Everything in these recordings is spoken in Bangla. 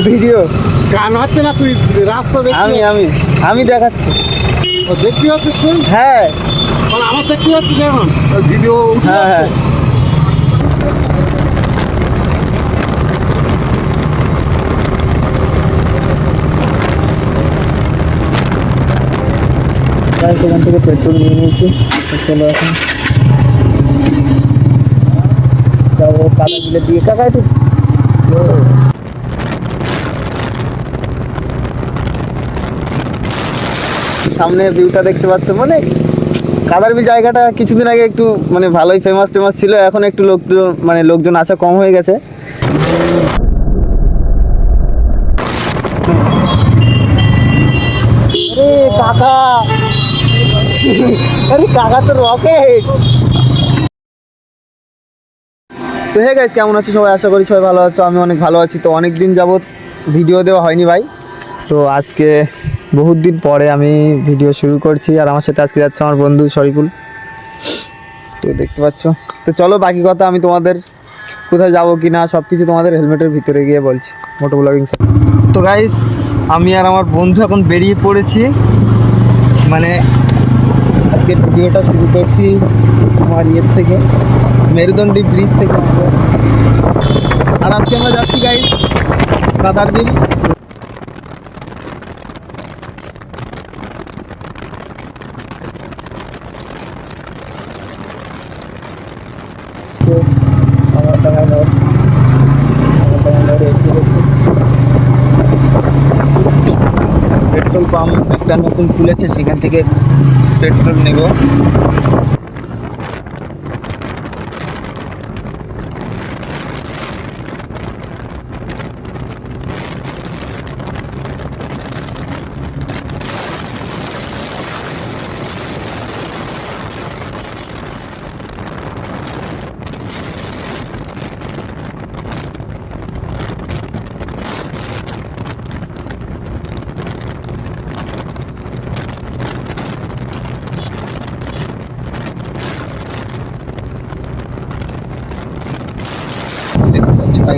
ভিডিও গান হচ্ছে না, তুই রাস্তা আমি দেখি আমি আমি দেখাচ্ছি। দেখতে পাচ্ছিস তুই? হ্যাঁ মানে আমার দেখতে পাচ্ছিস এখন ভিডিও? হ্যাঁ হ্যাঁ সেখান থেকে পেট্রোল নিয়ে নিয়েছি। চলো এখন যাবো কাদা বিলে দিয়ে। কাকা একটু সামনে ভিউটা দেখতে পাচ্ছ, মানে কাদারবিল জায়গাটা কিছুদিন আগে একটু মানে ভালোই ফেমাস ছিল, এখন একটু লোকজন আসা কম হয়ে গেছে। আরে কাকা, আরে কাকা তো রকেট। তো হে গাইস, কেমন আছো সবাই? আশা করি সবাই ভালো আছো। আমি অনেক ভালো আছি। তো অনেক দিন যাবত ভিডিও দেওয়া হয়নি ভাই, তো আজকে বহুত দিন পরে আমি ভিডিও শুরু করছি। আর আমার সাথে আজকে যাচ্ছে আমার বন্ধু শরীফুল, তো দেখতে পাচ্ছ। তো চলো বাকি কথা আমি তোমাদের কোথায় যাবো কি না সব কিছু তোমাদের হেলমেটের ভিতরে গিয়ে বলছি, মোটো ব্লগিং। তো গাইস, আমি আর আমার বন্ধু এখন বেরিয়ে পড়েছি, মানে আজকে ভিডিওটা শুরু করছি আমার ইয়ের থেকে, মেরুদণ্ডী ব্রিজ থেকে। আর আজকে আমরা যাচ্ছি গাইস কাদারবিল। পেট্রোল পাম্প একটা নতুন খুলেছে, সেখান থেকে পেট্রোল নেব।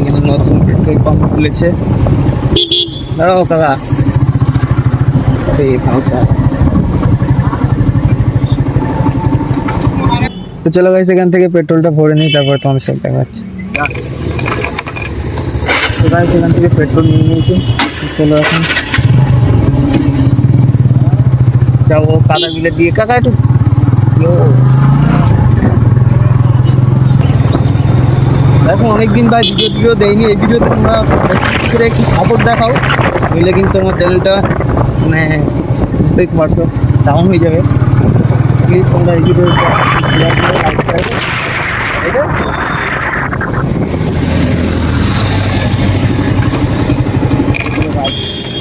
এখানে নতুন পেট্রোল পাম্প খুলেছে। দাঁড়াও কাকা, তো চলো গাইস এখান থেকে পেট্রোলটা ভরে নিই, তারপর তোমার সাথে দেখাচ্ছি। তো গাইস এখান থেকে পেট্রোল নিয়ে নিয়েছি। চলো এখন যাবো কাদা বিলে দিয়ে। কাকা একটু দেখো, অনেকদিন ভাই ভিডিও দেয়নি। এই ভিডিওতে তোমরা একটু সাপোর্ট দেখাও, নইলে কিন্তু আমার চ্যানেলটা মানে বুঝতেই পারছো ডাউন হয়ে যাবে। প্লিজ তোমরা এই ভিডিওটা শেয়ার করে লাইক করে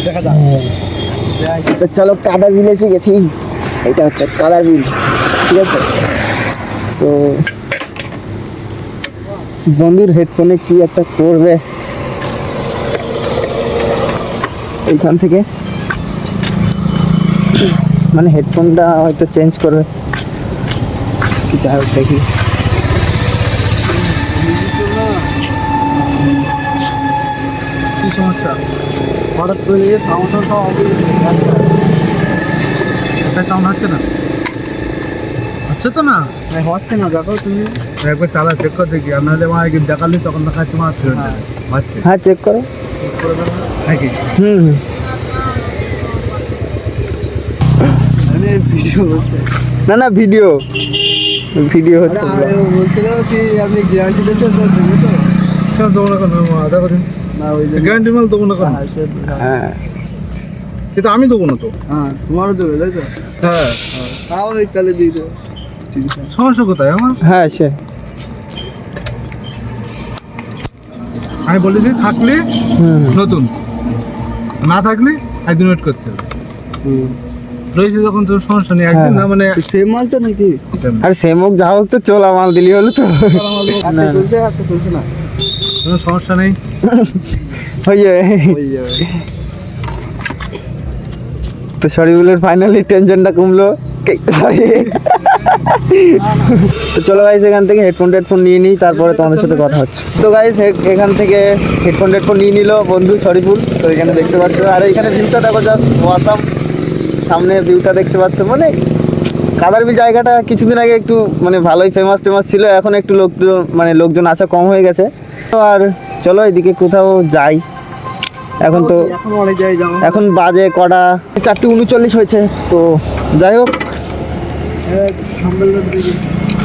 দেখা যাক। তো চলো কাদার বিল এসে গেছি। এটা হচ্ছে কাদার বিল, ঠিক আছে। তো বন্ধুর হেডফোনে কি একটা করবে এইখান থেকে, মানে হেডফোনটা হয়তো চেঞ্জ করবে, যাই হোক দেখি। কি সমস্যা? হঠাৎ করে সাউন্ড সাউন্ড হচ্ছে না, হচ্ছে তো না, হচ্ছে না। দেখো তুমি একবার চালা চেক করে দেখি, আর নাহলে আমার দেখালি তখন দেখাচ্ছি আমার হচ্ছে। হ্যাঁ চেক করো, নাকি? না না ভিডিও হচ্ছে। বলছিলাম কি আপনি গ্যারান্টি দিয়েছেন তো দেবো না কেন? দেখো দিন না, ওই গ্যারান্টি মাল দেবো না কেন? হ্যাঁ কিন্তু আমি দেবো না তো। হ্যাঁ তোমারও দেবে, তাই তো? হ্যাঁ স্বাভাবিক, তাহলে দিয়ে দেবো। সমস্যা কোথায় আমার? হ্যাঁ সে আমি বলেছি থাকলে নতুন, না থাকলে একদিন ওয়েট করতে হবে। রয়েছে যখন তো সমস্যা নেই, একদিন না মানে সেম মাল তো নাকি? আর সেম হোক যা হোক, তো চোলা মাল দিলি হলো তো। চলছে না, কোনো সমস্যা নেই, হয়ে যাবে। তো শরীফুলের ফাইনালি টেনশনটা কমলো। সরি তো চলো গাইস এখান থেকে হেডফোন নিয়ে নিই, তারপরে তোমাদের সাথে কথা হচ্ছে। তো গাইস এখান থেকে হেডফোন নিয়ে নিল বন্ধু শরীফুল। তো এখানে দেখতে পাচ্ছ, আর এখানে ভিউটা দেখো, জাস্ট ওয়াসাম। সামনে ভিউটা দেখতে পাচ্ছ, মানে কাদারবিল জায়গাটা কিছুদিন আগে একটু মানে ভালোই ফেমাস ছিল, এখন একটু লোকজন আসা কম হয়ে গেছে। তো আর চলো এদিকে কোথাও যাই। এখন তো অনেক জায়গায় যাবো। এখন বাজে কটা 4:39 হয়েছে। তো যাই হোক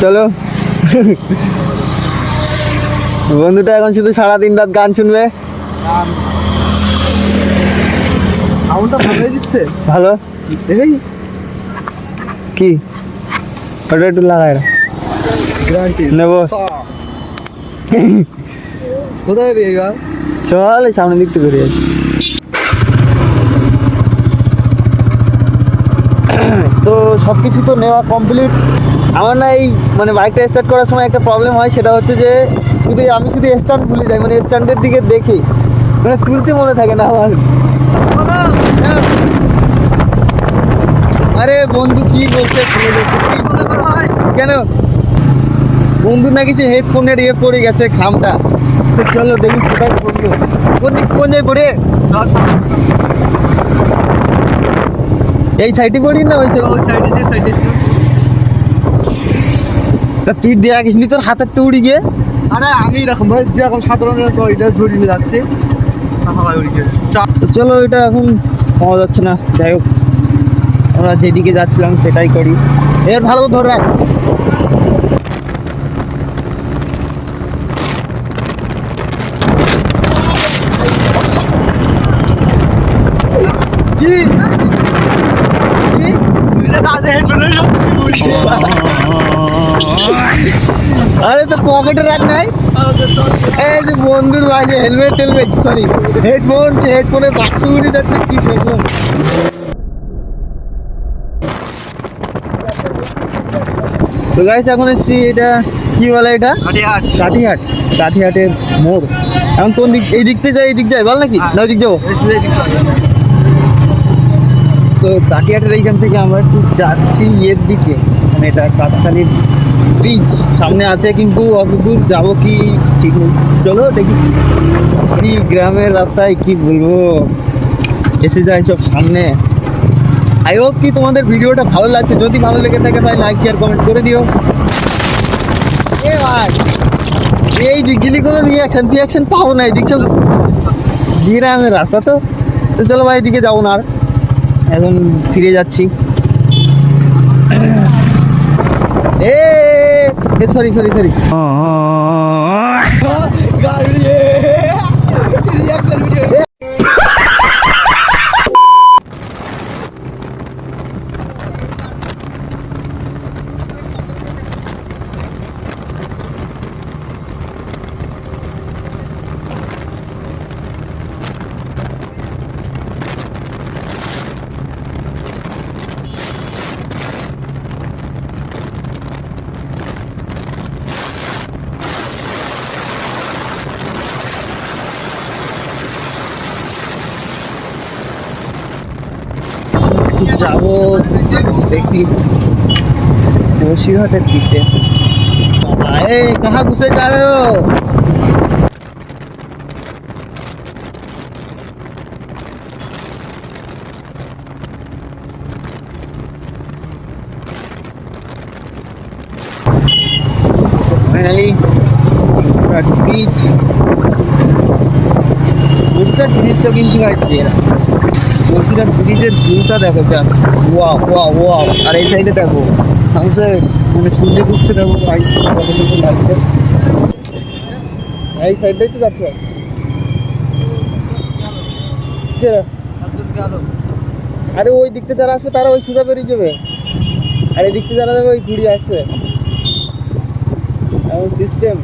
চলো। বন্ধুটা এখন শুধু সারাদিন রাত গান শুনবে। সাউন্ডটা ভালোই দিচ্ছে। ভালো এই কি ওটা একটু লাগাই নেবো। কোথায় রে গা? চল এই সামনের দিক থেকে ঘুরে যাচ্ছি। তো সব কিছু তো নেওয়া কমপ্লিট। আমার না এই মানে বাইকটা স্টার্ট করার সময় একটা প্রবলেম হয়, সেটা হচ্ছে যে আমি শুধু স্ট্যান্ড ভুলে যাই, মানে স্ট্যান্ডের দিকে দেখি, মানে তুলতে মনে থাকে না আমার। আরে বন্ধু কি বলছে কেন? বন্ধু না কিছু হেডফোনের পড়ে গেছে খামটা। তো চলো দেখি কোথায় পড়লো, কোন জায়গায় পড়ে। এই সাইডে পড়ি না ওই সাইডে? যে সাইডে তা তুই দেখিস নি তোর হাতের তো উড়ি গিয়ে? আরে আমি এরকম ভাই যে এখন সাধারণ এটা ধরে নিয়ে যাচ্ছে হাওয়ায় উড়ে গিয়ে। তো চলো এটা এখন পাওয়া যাচ্ছে না, যাই হোক আমরা যেদিকে যাচ্ছিলাম সেটাই করি। এর ভালো ধরে রাখ। কি আরে তোর পকেটে রাখ নাই? এই যে বন্ধুর বাজে হেলমেট সরি হেডফোনের বাক্স উড়ে যাচ্ছে, কি করবো। তো গাইস এখন এসছি, এটা কি বলে, এটা কাঠিহাটের মোড়। এখন কোন দিক? এই দিক থেকে যাই বল নাকি না ওই দিক যাবো? তো কাঠিহাটের এইখান থেকে আমরা একটু যাচ্ছি এর দিকে, মানে এটা কাকতালীর ব্রিজ সামনে আছে, কিন্তু অত দূর যাবো কি ঠিক নেই। চলো দেখি। কি গ্রামের রাস্তায় কি বলবো, এসে যায় সব সামনে। আই হোপ কি তোমাদের ভিডিওটা ভালো লাগছে। যদি ভালো লেগে থাকে ভাই লাইক শেয়ার কমেন্ট করে দিও। এ ভাই এই দিকগুলি কোনো রিয়াকশন পাবো না, এদিক সব গ্রামের রাস্তা। তো চলো ভাই এদিকে যাবো না, আর এখন ফিরে যাচ্ছি। সরি যাবো দেখি বসিরহাটের দিকে। কাহা ঘুষে যাবে ও? ফাইনালি ব্রিজ ব্রিজটা কিন্তু আছে এরা। বসিরহাট ব্রিজের ভিউটা দেখো, যাক ওয়া। আর এই সাইডে দেখো সানসেট, মানে সূর্য উঠছে দেখো ভাই, কত সুন্দর লাগছে। এই সাইডটাই তো যাচ্ছে। আরে ওই দিকতে যারা আসবে তারা ওই সুদা বেরিয়ে যাবে, আর এই দিকতে যারা যাবে ওই ঘুরিয়ে আসবে, এমন সিস্টেম।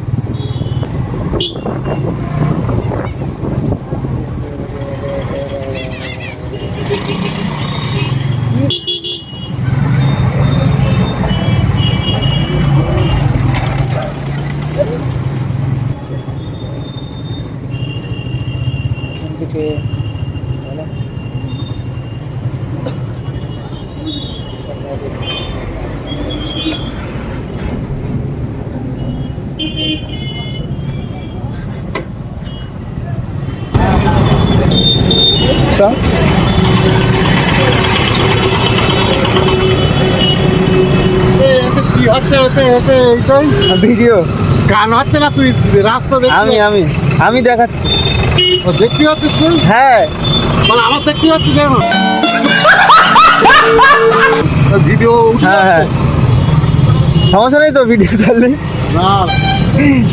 থেকে অবস্থা। কি হচ্ছে এইটাই ভিডিও গান হচ্ছে না, তুই রাস্তা আমি আমি আমি দেখাচ্ছি। দেখতে হচ্ছে তুই, হ্যাঁ মানে আমার দেখতে হচ্ছে কেন ভিডিও? হ্যাঁ হ্যাঁ সমস্যা নেই তো, ভিডিও চাললে না ঠিক।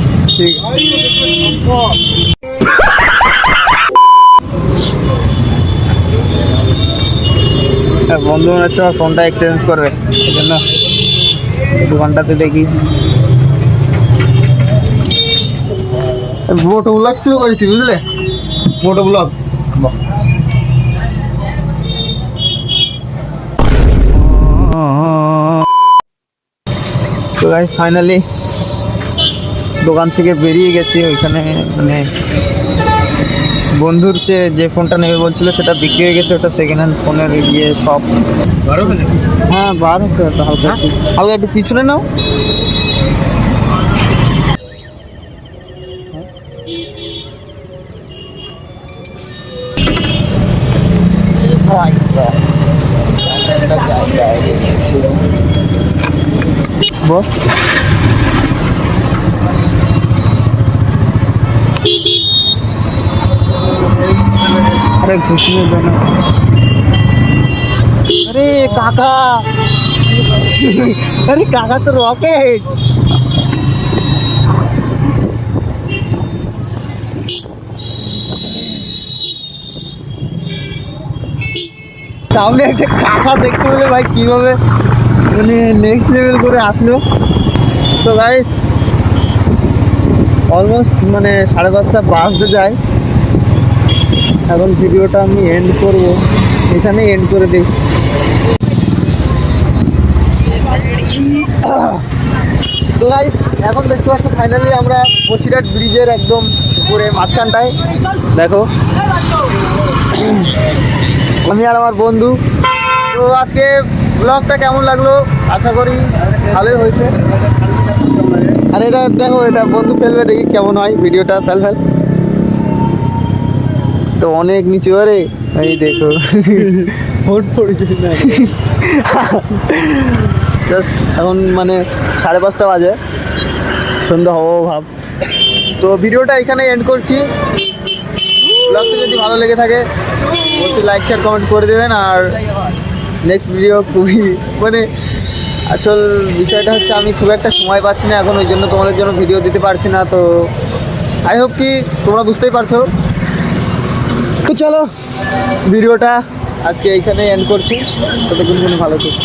বন্ধু মনে হচ্ছে আমার ফোনটা এক্সচেঞ্জ করবে, এই জন্য দোকানটাতে দেখি মোটো ব্লগ শুরু করেছি, বুঝলে? মোটো ব্লগ। তো গাইস ফাইনালি দোকান থেকে বেরিয়ে গেছি। ওইখানে মানে বন্ধুর সে যে ফোনটা নেবে বলছিল সেটা বিক্রি হয়ে গেছে, ওটা সেকেন্ড হ্যান্ড ফোনের গিয়ে সব। হ্যাঁ বার হতে হতো হালকা হালকা, একটু পিছনে নাও। বল अरे घुसने देना। अरे काका अरे काका तो रॉकेट। সামনে একটা কাকা দেখতে পেলে ভাই কীভাবে মানে নেক্সট লেভেল করে আসলো। তো গাইস অলমোস্ট মানে 5:30 বাজতে যায়। এখন ভিডিওটা আমি এন্ড করব, এখানেই এন্ড করে দিই। তো গাইস এখন দেখতে পাচ্ছ ফাইনালি আমরা বসিরহাট ব্রিজের একদম উপরে মাঝখানটায়। দেখো আমি আর আমার বন্ধু। তো আজকে ব্লগটা কেমন লাগলো, আশা করি ভালোই হয়েছে। আর এটা দেখো, এটা বন্ধু ফেলবে, দেখি কেমন হয় ভিডিওটা। ফেল তো অনেক নিচু, আরে এই দেখো ফোট পড়েছে না। জাস্ট এখন মানে 5:30 বাজে, সন্ধ্যা হবো ভাব। তো ভিডিওটা এখানে এন্ড করছি। ব্লগটা যদি ভালো লেগে থাকে অবশ্যই লাইক শেয়ার কমেন্ট করে দেবেন। আর নেক্সট ভিডিও খুবই মানে আসল বিষয়টা হচ্ছে আমি খুব একটা সময় পাচ্ছি না এখন, ওই জন্য তোমাদের জন্য ভিডিও দিতে পারছি না। তো আই হোপ কি তোমরা বুঝতেই পারছো। তো চলো ভিডিওটা আজকে এইখানে এন্ড করছি। ততক্ষণ ভালো থাকো।